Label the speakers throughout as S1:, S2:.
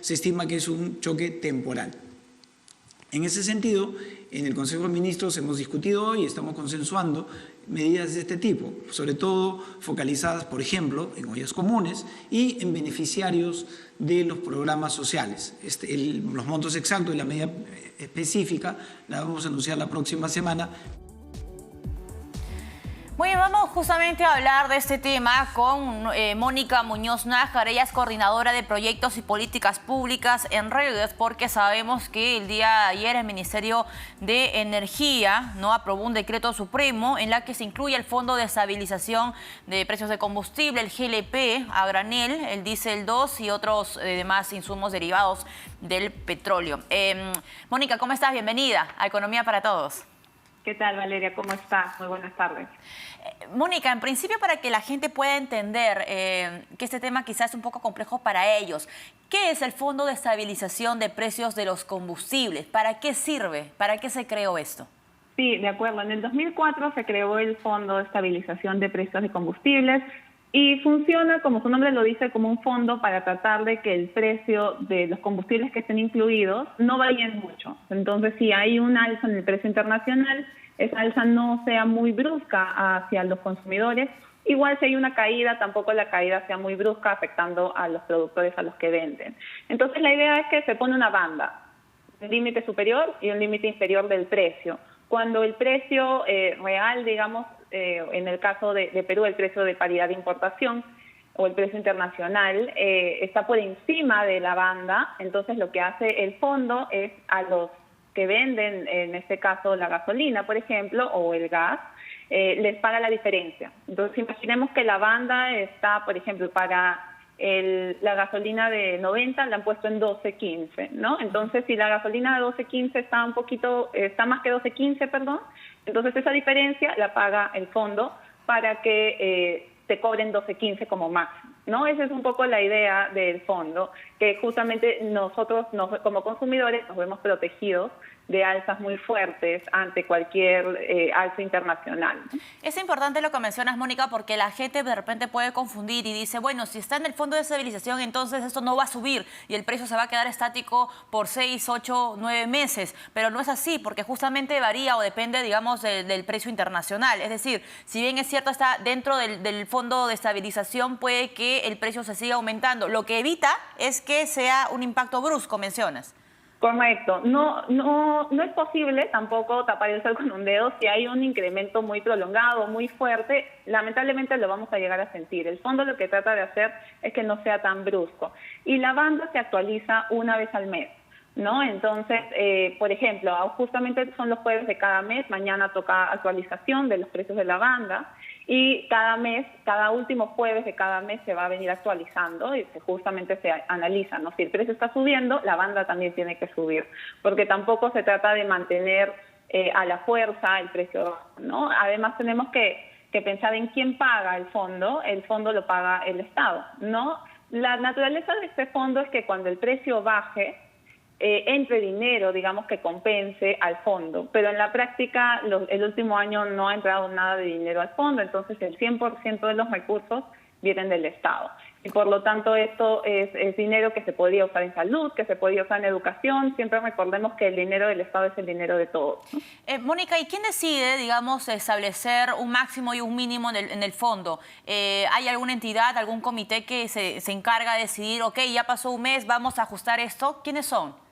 S1: se estima que es un choque temporal. En ese sentido, en el Consejo de Ministros hemos discutido hoy y estamos consensuando medidas de este tipo, sobre todo focalizadas, por ejemplo, en ollas comunes y en beneficiarios de los programas sociales. Los montos exactos y la medida específica la vamos a anunciar la próxima semana.
S2: Muy bien, vamos justamente a hablar de este tema con Mónica Muñoz Nájar. Ella es coordinadora de proyectos y políticas públicas en Redes, porque sabemos que el día de ayer el Ministerio de Energía aprobó un decreto supremo en la que se incluye el Fondo de Estabilización de Precios de Combustible, el GLP, a granel, el diésel 2 y otros demás insumos derivados del petróleo. Mónica, ¿cómo estás? Bienvenida a Economía para Todos.
S3: ¿Qué tal, Valeria? ¿Cómo estás? Muy buenas tardes.
S2: Mónica, en principio, para que la gente pueda entender que este tema quizás es un poco complejo para ellos, ¿qué es el Fondo de Estabilización de Precios de los Combustibles? ¿Para qué sirve? ¿Para qué se creó esto?
S3: Sí, de acuerdo. En el 2004 se creó el Fondo de Estabilización de Precios de Combustibles y funciona, como su nombre lo dice, como un fondo para tratar de que el precio de los combustibles que estén incluidos no varíen mucho. Entonces, si hay un alza en el precio internacional, esa alza no sea muy brusca hacia los consumidores. Igual si hay una caída, tampoco la caída sea muy brusca, afectando a los productores a los que venden. Entonces, la idea es que se pone una banda, un límite superior y un límite inferior del precio. Cuando el precio real, digamos, en el caso de Perú, el precio de paridad de importación o el precio internacional está por encima de la banda, entonces lo que hace el fondo es a los que venden, en este caso la gasolina, por ejemplo, o el gas, les paga la diferencia. Entonces imaginemos que la banda está, por ejemplo, para la gasolina de 90 la han puesto en 12.15, ¿no? Entonces, si la gasolina de 12.15 está más que 12.15, perdón, entonces esa diferencia la paga el fondo para que te cobren 12.15 como máximo, ¿no? Esa es un poco la idea del fondo, que justamente nosotros como consumidores nos vemos protegidos de alzas muy fuertes ante cualquier alza internacional.
S2: Es importante lo que mencionas, Mónica, porque la gente de repente puede confundir y dice, bueno, si está en el Fondo de Estabilización, entonces esto no va a subir y el precio se va a quedar estático por 6, 8, 9 meses. Pero no es así, porque justamente varía o depende, digamos, del precio internacional. Es decir, si bien es cierto, está dentro del Fondo de Estabilización, puede que el precio se siga aumentando. Lo que evita es que sea un impacto brusco, mencionas.
S3: Correcto. No es posible tampoco tapar el sol con un dedo. Si hay un incremento muy prolongado, muy fuerte, lamentablemente lo vamos a llegar a sentir. El fondo lo que trata de hacer es que no sea tan brusco. Y la banda se actualiza una vez al mes, ¿no? Entonces, por ejemplo, justamente son los jueves de cada mes, mañana toca actualización de los precios de la banda. Y cada mes, cada último jueves de cada mes se va a venir actualizando y justamente se analiza, ¿no? Si el precio está subiendo, la banda también tiene que subir, porque tampoco se trata de mantener a la fuerza el precio, ¿no? Además tenemos que pensar en quién paga el fondo lo paga el Estado, ¿no? La naturaleza de este fondo es que cuando el precio baje, entre dinero, digamos, que compense al fondo. Pero en la práctica, el último año no ha entrado nada de dinero al fondo, entonces el 100% de los recursos vienen del Estado. Y por lo tanto, esto es dinero que se podría usar en salud, que se podría usar en educación. Siempre recordemos que el dinero del Estado es el dinero de todos, ¿no?
S2: Mónica, ¿y quién decide, digamos, establecer un máximo y un mínimo en el fondo? ¿Hay alguna entidad, algún comité que se encarga de decidir, ok, ya pasó un mes, vamos a ajustar esto? ¿Quiénes son?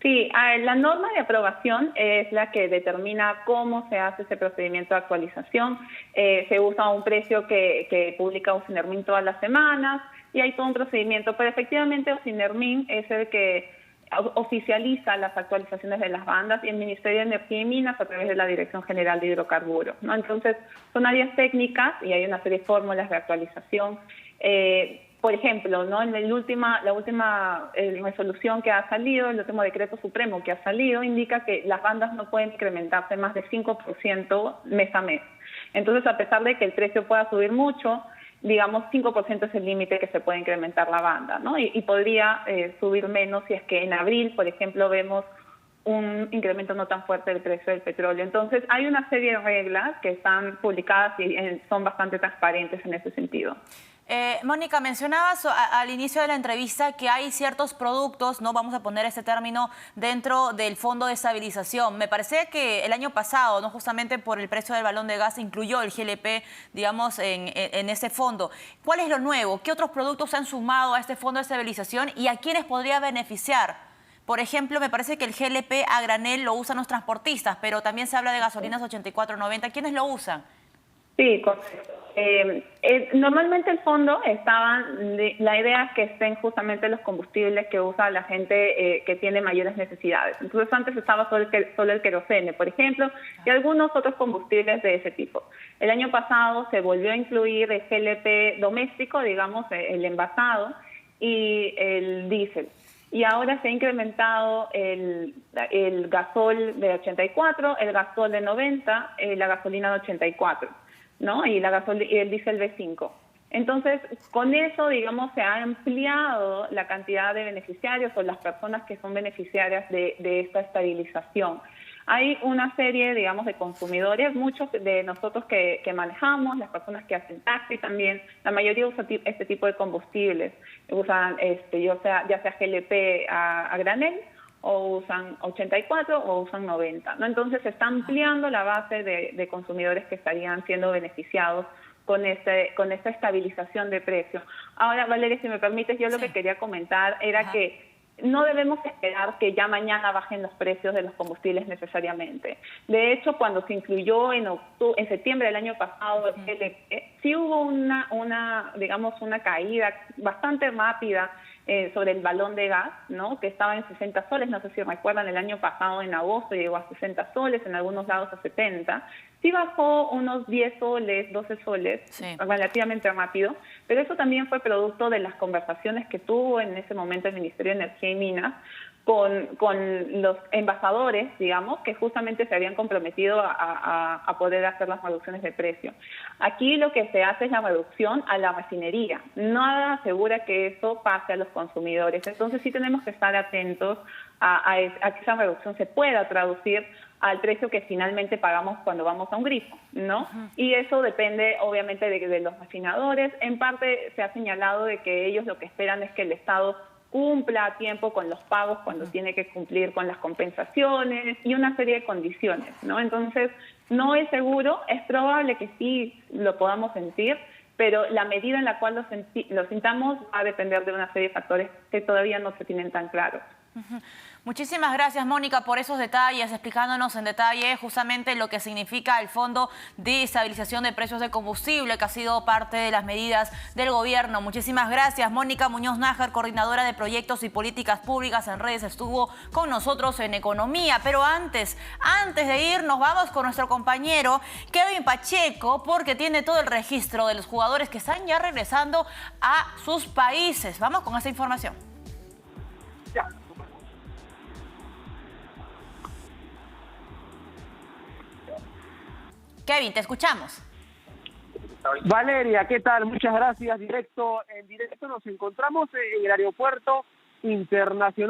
S3: Sí, la norma de aprobación es la que determina cómo se hace ese procedimiento de actualización. Se usa un precio que publica Ocinermin todas las semanas y hay todo un procedimiento, pero efectivamente Ocinermin es el que oficializa las actualizaciones de las bandas y el Ministerio de Energía y Minas a través de la Dirección General de Hidrocarburos, ¿no? Entonces, son áreas técnicas y hay una serie de fórmulas de actualización. Por ejemplo, ¿no? En la última resolución que ha salido, el último decreto supremo que ha salido, indica que las bandas no pueden incrementarse más de 5% mes a mes. Entonces, a pesar de que el precio pueda subir mucho, digamos, 5% es el límite que se puede incrementar la banda, ¿no? Y podría subir menos si es que en abril, por ejemplo, vemos un incremento no tan fuerte del precio del petróleo. Entonces, hay una serie de reglas que están publicadas y son bastante transparentes en ese sentido.
S2: Mónica, mencionabas al inicio de la entrevista que hay ciertos productos, no vamos a poner ese término, dentro del Fondo de Estabilización. Me parece que el año pasado, no justamente por el precio del balón de gas, se incluyó el GLP, digamos, en ese fondo. ¿Cuál es lo nuevo? ¿Qué otros productos se han sumado a este Fondo de Estabilización y a quiénes podría beneficiar? Por ejemplo, me parece que el GLP a granel lo usan los transportistas, pero también se habla de gasolinas 84.90. ¿Quiénes lo usan?
S3: Sí, correcto. Normalmente el fondo la idea es que estén justamente los combustibles que usa la gente que tiene mayores necesidades. Entonces antes estaba solo el querosene, por ejemplo, y algunos otros combustibles de ese tipo. El año pasado se volvió a incluir el GLP doméstico, digamos, el envasado, y el diésel. Y ahora se ha incrementado el gasol de 84, el gasol de 90, la gasolina de 84. ¿no? Y el diésel B5. Entonces, con eso, digamos, se ha ampliado la cantidad de beneficiarios o las personas que son beneficiarias de esta estabilización. Hay una serie, digamos, de consumidores, muchos de nosotros que manejamos, las personas que hacen taxi también, la mayoría usa este tipo de combustibles. Usan, ya sea GLP a granel, o usan 84 o usan 90, ¿no? Entonces se está ampliando la base de consumidores que estarían siendo beneficiados con esta estabilización de precios. Ahora, Valeria, si me permites, yo lo que quería comentar era que no debemos esperar que ya mañana bajen los precios de los combustibles necesariamente. De hecho, cuando se incluyó en septiembre del año pasado el GLP, sí hubo una caída bastante rápida sobre el balón de gas, ¿no? Que estaba en 60 soles, no sé si recuerdan, el año pasado en agosto llegó a 60 soles, en algunos lados a 70. Sí bajó unos 10 soles, 12 soles, relativamente rápido, pero eso también fue producto de las conversaciones que tuvo en ese momento el Ministerio de Energía y Minas con los envasadores, digamos, que justamente se habían comprometido a poder hacer las reducciones de precio. Aquí lo que se hace es la reducción a la refinería. Nada asegura que eso pase a los consumidores. Entonces sí tenemos que estar atentos a que esa reducción se pueda traducir al precio que finalmente pagamos cuando vamos a un grifo, ¿no? Y eso depende, obviamente, de los refinadores. En parte se ha señalado de que ellos lo que esperan es que el Estado cumpla a tiempo con los pagos cuando tiene que cumplir con las compensaciones y una serie de condiciones, ¿no? Entonces, no es seguro, es probable que sí lo podamos sentir, pero la medida en la cual lo sintamos va a depender de una serie de factores que todavía no se tienen tan claros.
S2: Muchísimas gracias, Mónica, por esos detalles, explicándonos en detalle justamente lo que significa el Fondo de Estabilización de Precios de Combustible, que ha sido parte de las medidas del gobierno. Muchísimas gracias. Mónica Muñoz Nájar, coordinadora de Proyectos y Políticas Públicas en Redes, estuvo con nosotros en Economía. Pero antes de ir, nos vamos con nuestro compañero Kevin Pacheco, porque tiene todo el registro de los jugadores que están ya regresando a sus países. Vamos con esta información. Kevin, te escuchamos.
S4: Valeria, ¿qué tal? Muchas gracias. En directo nos encontramos en el Aeropuerto Internacional